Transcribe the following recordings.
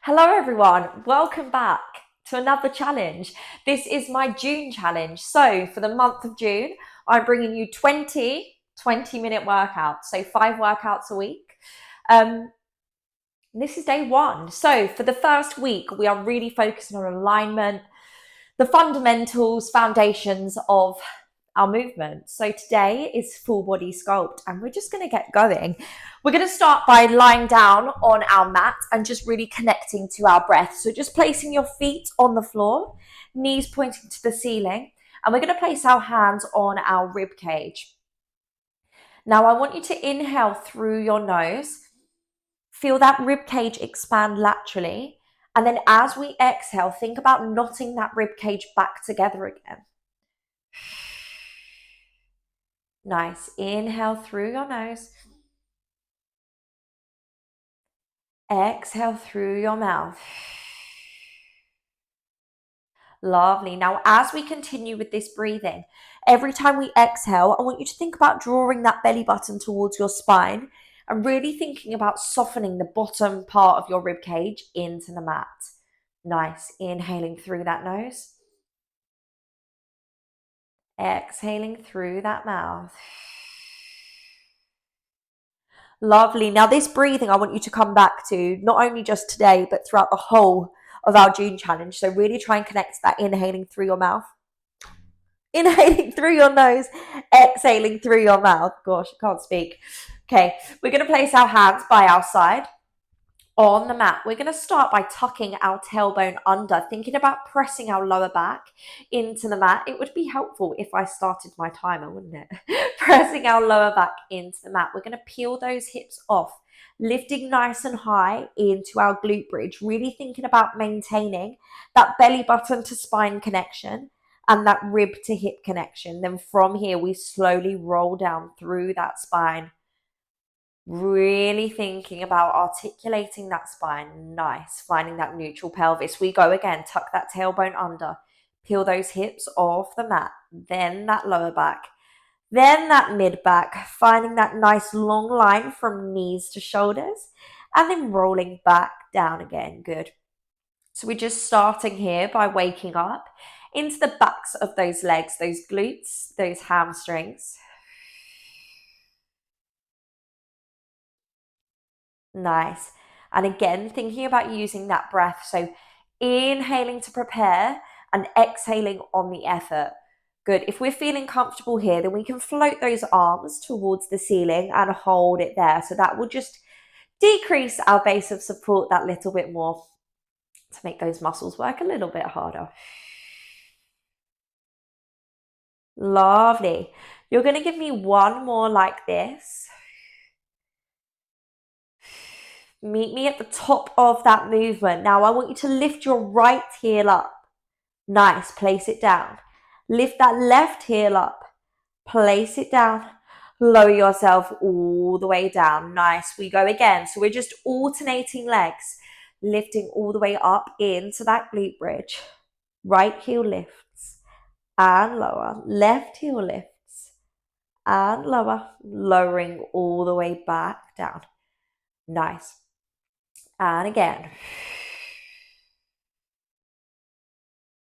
Hello everyone, welcome back to another challenge. This is my June challenge. So for the month of June, I'm bringing you 20-minute workouts, so 5 workouts a week. This is day one. So for the first week, we are really focusing on alignment, the fundamentals, foundations of our movement. So today is full body sculpt and we're just going to get going. We're going to start by lying down on our mat and just really connecting to our breath. So just placing your feet on the floor, knees pointing to the ceiling, and we're going to place our hands on our rib cage. Now I want you to inhale through your nose, feel that rib cage expand laterally, and then as we exhale, think about knotting that rib cage back together again. Nice. Inhale through your nose. Exhale through your mouth. Lovely. Now, as we continue with this breathing, every time we exhale, I want you to think about drawing that belly button towards your spine and really thinking about softening the bottom part of your rib cage into the mat. Nice. Inhaling through that nose. Exhaling through that mouth. Lovely. Now this breathing, I want you to come back to not only just today, but throughout the whole of our June challenge. So really try and connect that inhaling through your mouth, inhaling through your nose, exhaling through your mouth. Gosh, I can't speak. Okay, we're going to place our hands by our side on the mat. We're going to start by tucking our tailbone under, thinking about pressing our lower back into the mat. It would be helpful if I started my timer, wouldn't it? Pressing our lower back into the mat. We're going to peel those hips off, lifting nice and high into our glute bridge, really thinking about maintaining that belly button to spine connection and that rib to hip connection. Then from here, we slowly roll down through that spine. Really thinking about articulating that spine. Nice. Finding that neutral pelvis. We go again. Tuck that tailbone under. Peel those hips off the mat. Then that lower back. Then that mid back. Finding that nice long line from knees to shoulders. And then rolling back down again. Good. So we're just starting here by waking up into the backs of those legs, those glutes, those hamstrings. Nice. And again, thinking about using that breath. So inhaling to prepare and exhaling on the effort. Good. If we're feeling comfortable here, then we can float those arms towards the ceiling and hold it there. So that will just decrease our base of support that little bit more to make those muscles work a little bit harder. Lovely. You're going to give me one more like this. Meet me at the top of that movement. Now I want you to lift your right heel up. Nice, place it down. Lift that left heel up. Place it down. Lower yourself all the way down. Nice, we go again. So we're just alternating legs. Lifting all the way up into that glute bridge. Right heel lifts and lower. Left heel lifts and lower. Lowering all the way back down. Nice. And again.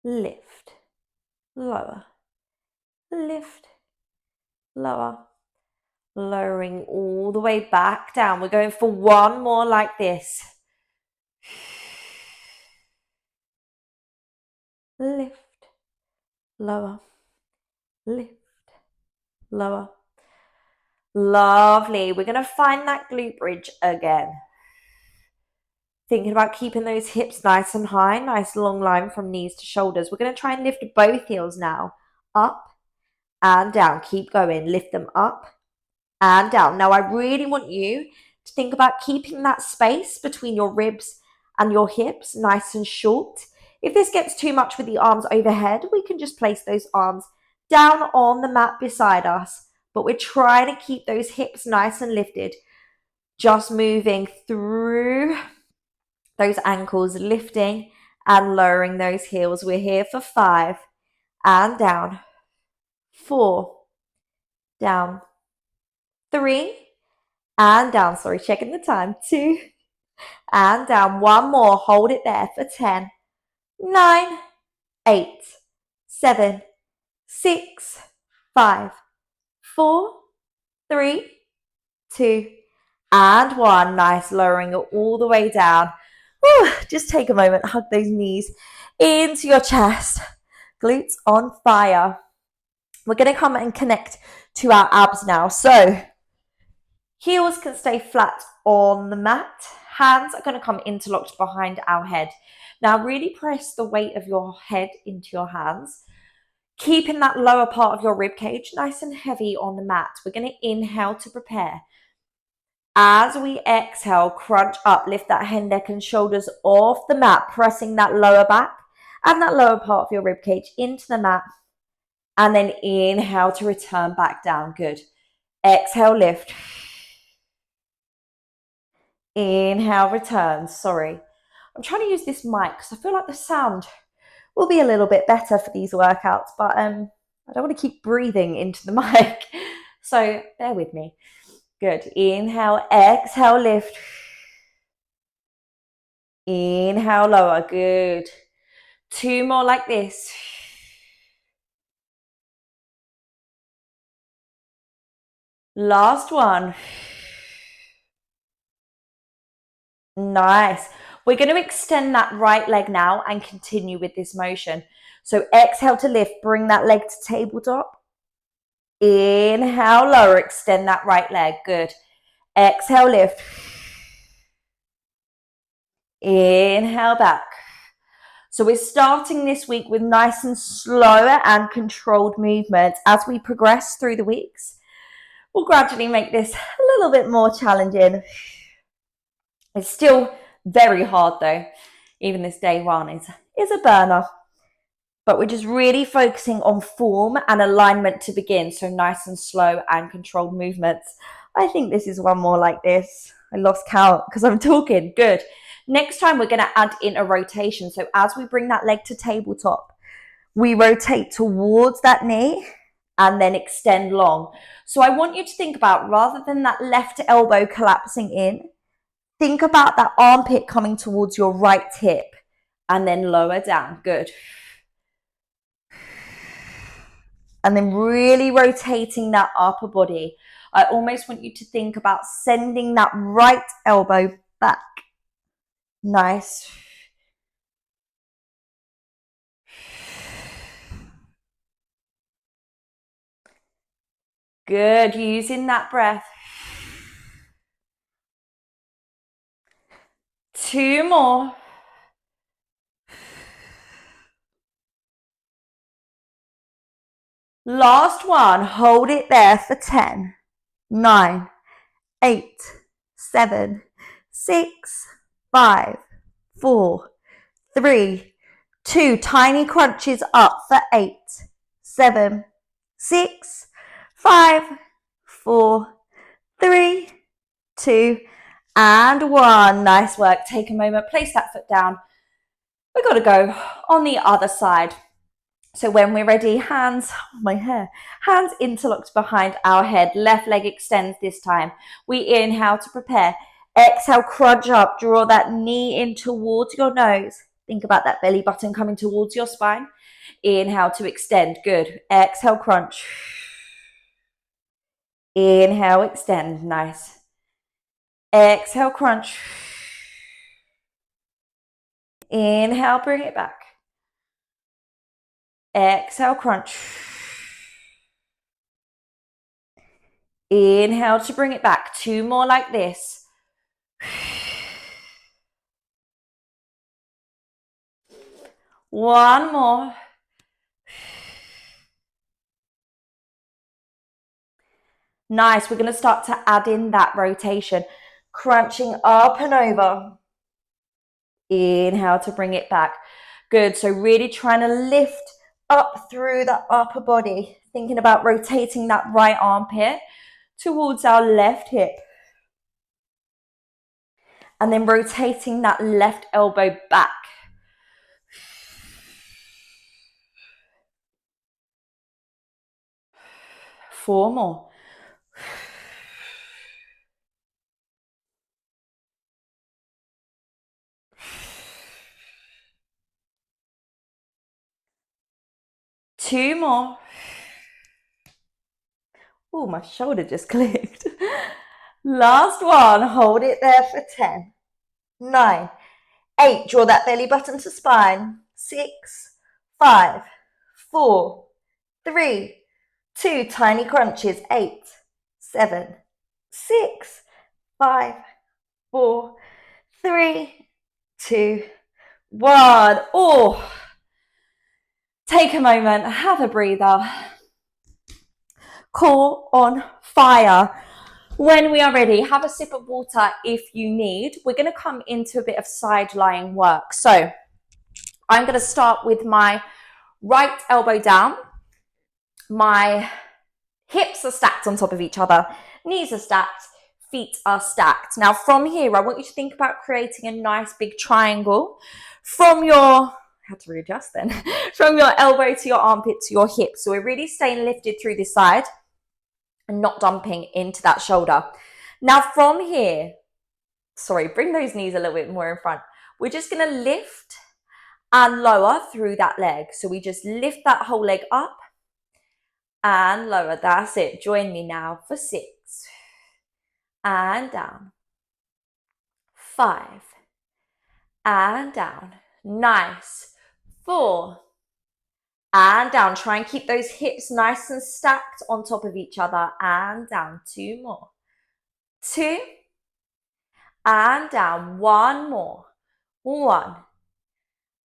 Lift, lower, lift, lower, lowering all the way back down. We're going for one more like this. Lift, lower, lift, lower. Lovely. We're going to find that glute bridge again. Thinking about keeping those hips nice and high, nice long line from knees to shoulders. We're going to try and lift both heels now. Up and down. Keep going. Lift them up and down. Now, I really want you to think about keeping that space between your ribs and your hips nice and short. If this gets too much with the arms overhead, we can just place those arms down on the mat beside us. But we're trying to keep those hips nice and lifted. Just moving through those ankles, lifting and lowering those heels. We're here for 5 and down. 4, down. 3 and down. Sorry, checking the time. 2 And down. One more. Hold it there for 10, 9, 8, 7, 6, 5, 4, 3, 2, and 1. Nice. Lowering it all the way down. Whew. Just take a moment. Hug those knees into your chest. Glutes on fire. We're going to come and connect to our abs now. So heels can stay flat on the mat. Hands are going to come interlocked behind our head. Now really press the weight of your head into your hands, keeping that lower part of your rib cage nice and heavy on the mat. We're going to inhale to prepare. As we exhale, crunch up, lift that head, neck and shoulders off the mat, pressing that lower back and that lower part of your rib cage into the mat. And then inhale to return back down. Good. Exhale, lift. Inhale, return. Sorry. I'm trying to use this mic because I feel like the sound will be a little bit better for these workouts, but I don't want to keep breathing into the mic. So bear with me. Good. Inhale, exhale, lift. Inhale, lower. Good. 2 more like this. Last one. Nice. We're going to extend that right leg now and continue with this motion. So exhale to lift, bring that leg to tabletop. Inhale, lower, extend that right leg. Good. Exhale, lift. Inhale back. So we're starting this week with nice and slow and controlled movements. As we progress through the weeks, we'll gradually make this a little bit more challenging. It's still very hard though. Even this day one is a burner. But we're just really focusing on form and alignment to begin. So nice and slow and controlled movements. I think this is one more like this. I lost count because I'm talking. Good. Next time we're going to add in a rotation. So as we bring that leg to tabletop, we rotate towards that knee and then extend long. So I want you to think about, rather than that left elbow collapsing in, think about that armpit coming towards your right hip and then lower down. Good. And then really rotating that upper body. I almost want you to think about sending that right elbow back. Nice. Good. Using that breath. 2 more. Last one. Hold it there for 10, 9, 8, 7, 6, 5, 4, 3, 2. Tiny crunches up for 8, 7, 6, 5, 4, 3, 2, and 1. Nice work. Take a moment. Place that foot down. We've got to go on the other side. So when we're ready, hands interlocked behind our head. Left leg extends this time. We inhale to prepare. Exhale, crunch up. Draw that knee in towards your nose. Think about that belly button coming towards your spine. Inhale to extend. Good. Exhale, crunch. Inhale, extend. Nice. Exhale, crunch. Inhale, bring it back. Exhale, crunch. Inhale to bring it back. 2 more like this. One more. Nice. We're going to start to add in that rotation. Crunching up and over. Inhale to bring it back. Good. So really trying to lift up through the upper body. Thinking about rotating that right armpit towards our left hip. And then rotating that left elbow back. Four more. 2 more. Oh, my shoulder just clicked. Last one. Hold it there for 10, 9, 8. Draw that belly button to spine. 6, 5, 4, 3, 2. Tiny crunches. 8, 7, 6, 5, 4, 3, 2, 1. Oh, take a moment. Have a breather. Core on fire. When we are ready, have a sip of water if you need. We're going to come into a bit of side lying work. So I'm going to start with my right elbow down. My hips are stacked on top of each other. Knees are stacked. Feet are stacked. Now from here, I want you to think about creating a nice big triangle from your, had to readjust then, from your elbow to your armpit to your hip. So we're really staying lifted through this side and not dumping into that shoulder. Now from here, bring those knees a little bit more in front. We're just going to lift and lower through that leg. So we just lift that whole leg up and lower. That's it. Join me now for 6 and down, 5 and down. Nice. 4 and down. Try and keep those hips nice and stacked on top of each other and down. 2 more. 2 and down. 1 more. 1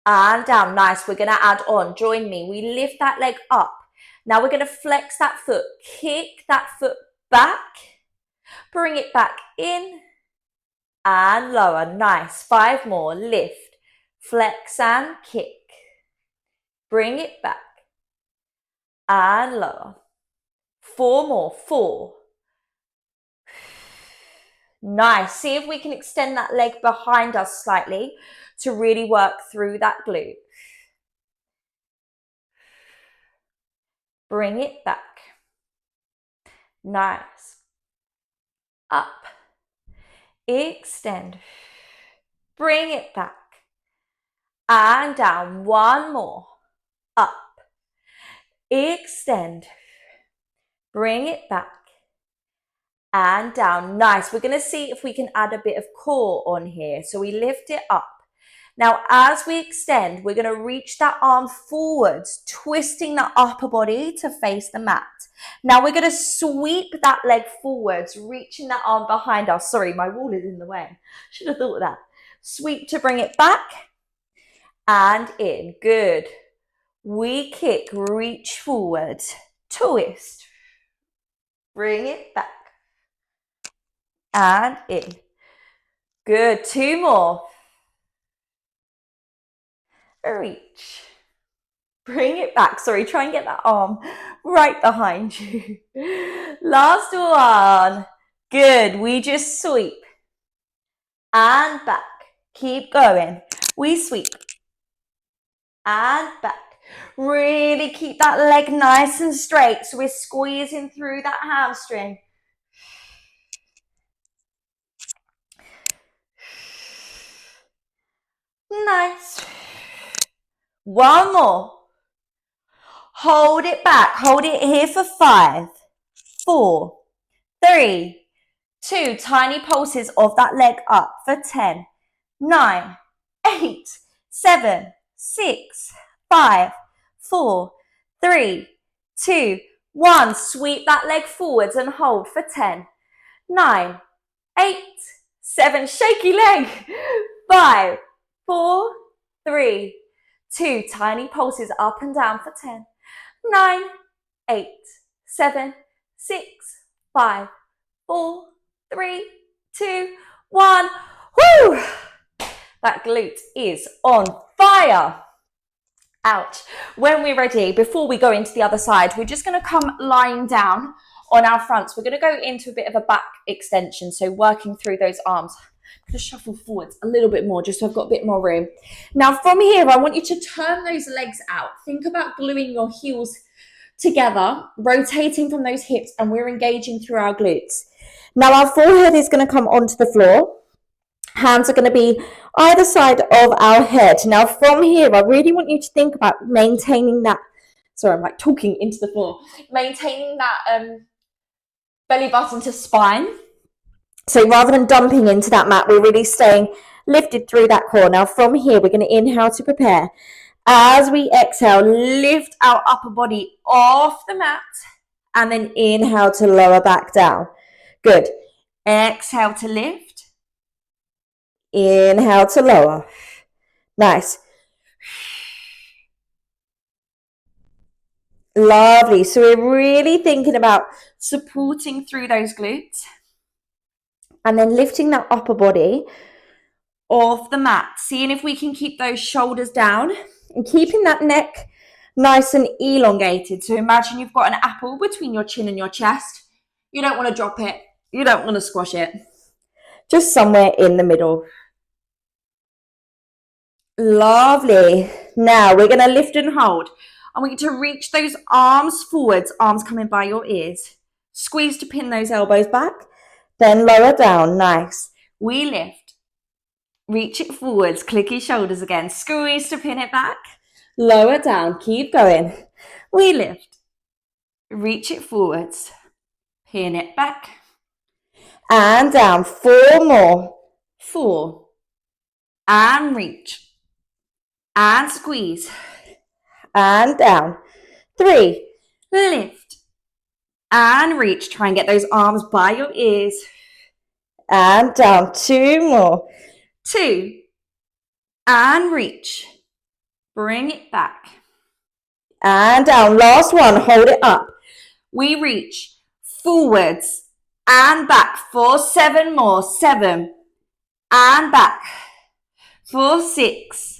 and down. Nice. We're going to add on. Join me. We lift that leg up. Now we're going to flex that foot. Kick that foot back. Bring it back in and lower. Nice. 5 more. Lift. Flex and kick. Bring it back and lower. 4 more. 4. Nice. See if we can extend that leg behind us slightly to really work through that glute. Bring it back. Nice. Up. Extend. Bring it back. And down. 1 more. Up. Extend. Bring it back. And down. Nice. We're going to see if we can add a bit of core on here. So we lift it up. Now, as we extend, we're going to reach that arm forwards, twisting the upper body to face the mat. Now, we're going to sweep that leg forwards, reaching that arm behind us. Sorry, my wall is in the way. Should have thought of that. Sweep to bring it back and in. Good. We kick, reach forward, twist. Bring it back and in. Good. 2 more. Reach. Bring it back. Sorry, try and get that arm right behind you. Last one. Good. We just sweep and back. Keep going. We sweep and back. Really keep that leg nice and straight. So we're squeezing through that hamstring. Nice. 1 more. Hold it back. Hold it here for 5, 4, 3, 2. Tiny pulses of that leg up for 10, 9, 8, 7, 6, 5, 4, 3, 2, 1. Sweep that leg forwards and hold for 10, 9, 8, 7. Shaky leg. 5, 4, 3, 2. Tiny pulses up and down for 10, 9, 8, 7, 6, 5, 4, 3, 2, 1. Woo! That glute is on fire. Ouch. When we're ready, before we go into the other side, we're just going to come lying down on our fronts. We're going to go into a bit of a back extension, so working through those arms. I'm going to shuffle forwards a little bit more just so I've got a bit more room. Now from here, I want you to turn those legs out. Think about gluing your heels together, rotating from those hips, and we're engaging through our glutes. Now our forehead is going to come onto the floor. Hands are going to be either side of our head. Now from here, I really want you to think about maintaining that sorry, I'm like talking into the floor. Maintaining that belly button to spine. So rather than dumping into that mat, we're really staying lifted through that core. Now from here, we're going to inhale to prepare. As we exhale, lift our upper body off the mat and then inhale to lower back down. Good. Exhale to lift. Inhale to lower. Nice. Lovely. So we're really thinking about supporting through those glutes and then lifting that upper body off the mat. Seeing if we can keep those shoulders down and keeping that neck nice and elongated. So imagine you've got an apple between your chin and your chest. You don't want to drop it. You don't want to squash it. Just somewhere in the middle. Lovely. Now we're going to lift and hold. I want you to reach those arms forwards, arms coming by your ears. Squeeze to pin those elbows back. Then lower down. Nice. We lift. Reach it forwards. Click your shoulders again. Squeeze to pin it back. Lower down. Keep going. We lift. Reach it forwards. Pin it back. And down. 4 more. 4. And reach. And squeeze. And down. 3. Lift. And reach. Try and get those arms by your ears. And down. 2 more. 2. And reach. Bring it back. And down. Last one. Hold it up. We reach forwards and back for 7 more. 7. And back. For 6.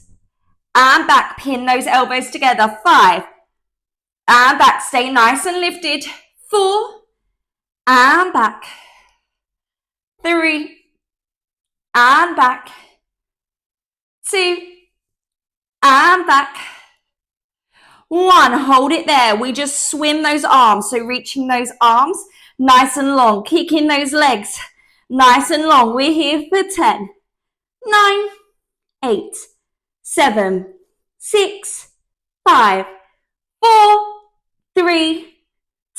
And back. Pin those elbows together. 5. And back. Stay nice and lifted. 4. And back. 3. And back. 2. And back. 1. Hold it there. We just swim those arms. So reaching those arms nice and long. Kicking those legs nice and long. We're here for 10. 9. 8. 7. 6. 5. 4. 3.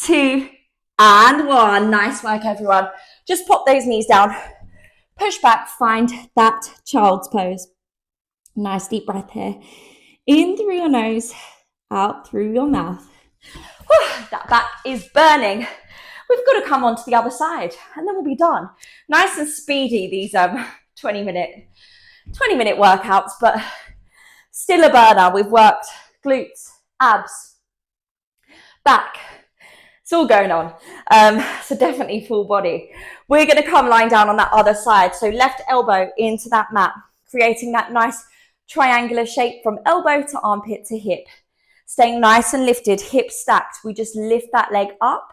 2. And 1. Nice work, everyone. Just pop those knees down. Push back. Find that child's pose. Nice deep breath here. In through your nose. Out through your mouth. Whew, that back is burning. We've got to come on to the other side and then we'll be done. Nice and speedy, these 20 minute workouts, but still a burner. We've worked glutes, abs, back. It's all going on. So definitely full body. We're going to come lying down on that other side. So left elbow into that mat, creating that nice triangular shape from elbow to armpit to hip. Staying nice and lifted, hips stacked. We just lift that leg up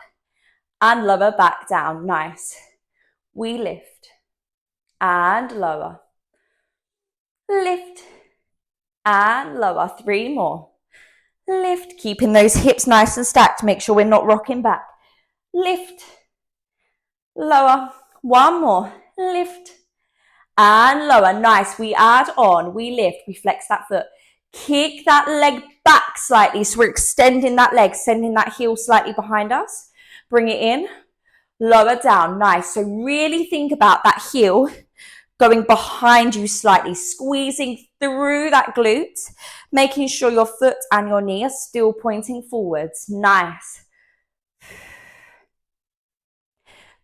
and lower back down. Nice. We lift and lower. Lift and lower. 3 more. Lift, keeping those hips nice and stacked. Make sure we're not rocking back. Lift, lower. 1 more. Lift and lower. Nice. We add on. We lift. We flex that foot. Kick that leg back slightly. So we're extending that leg, sending that heel slightly behind us. Bring it in. Lower down. Nice. So really think about that heel going behind you slightly, squeezing through that glute, making sure your foot and your knee are still pointing forwards. Nice.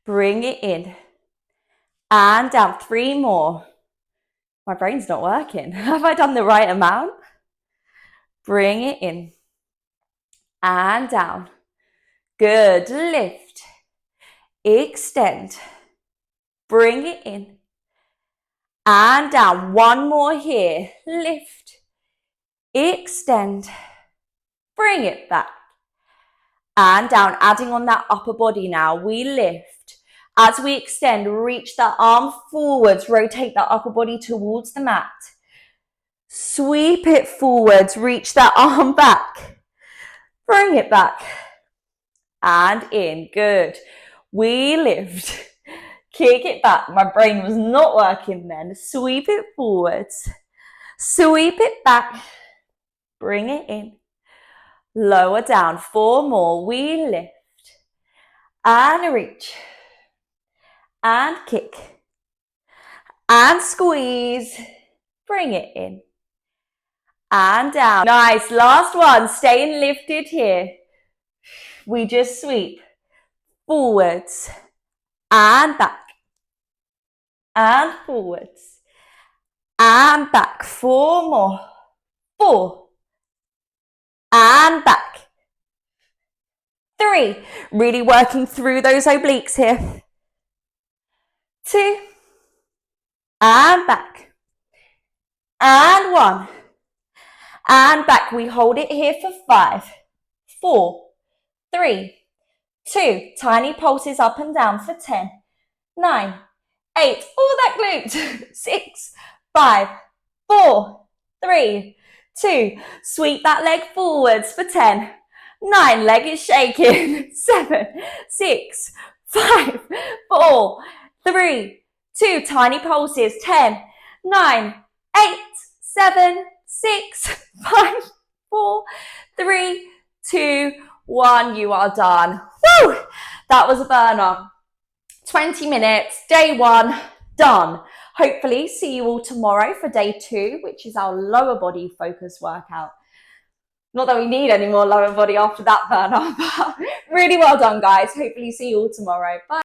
Bring it in. And down. 3 more. My brain's not working. Have I done the right amount? Bring it in. And down. Good. Lift. Extend. Bring it in. And down. 1 more here. Lift. Extend. Bring it back. And down. Adding on that upper body now. We lift. As we extend, reach that arm forwards. Rotate that upper body towards the mat. Sweep it forwards. Reach that arm back. Bring it back. And in. Good. We lift. Kick it back. My brain was not working then. Sweep it forwards. Sweep it back. Bring it in. lower down. 4 more. We lift and reach and kick and squeeze. Bring it in and down. Nice. Last one. Staying lifted here. We just sweep forwards and back and forwards and back. 4 more. 4 and back. 3. Really working through those obliques here. 2 and back. And 1 and back. We hold it here for 5, 4, 3, 2. Tiny pulses up and down for 10, 9, 8. Oh, that glute. 6, 5, 4, 3, 2. Sweep that leg forwards for 10, 9. Leg is shaking. 7, 6, 5, 4, 3, 2. Tiny pulses. 10, 9, 8, 7, 6, 5, 4, 3, 2, 1. You are done. Woo! That was a burner. 20 minutes, day 1, done. Hopefully see you all tomorrow for day 2, which is our lower body focus workout. Not that we need any more lower body after that burner, but really well done, guys. Hopefully see you all tomorrow. Bye.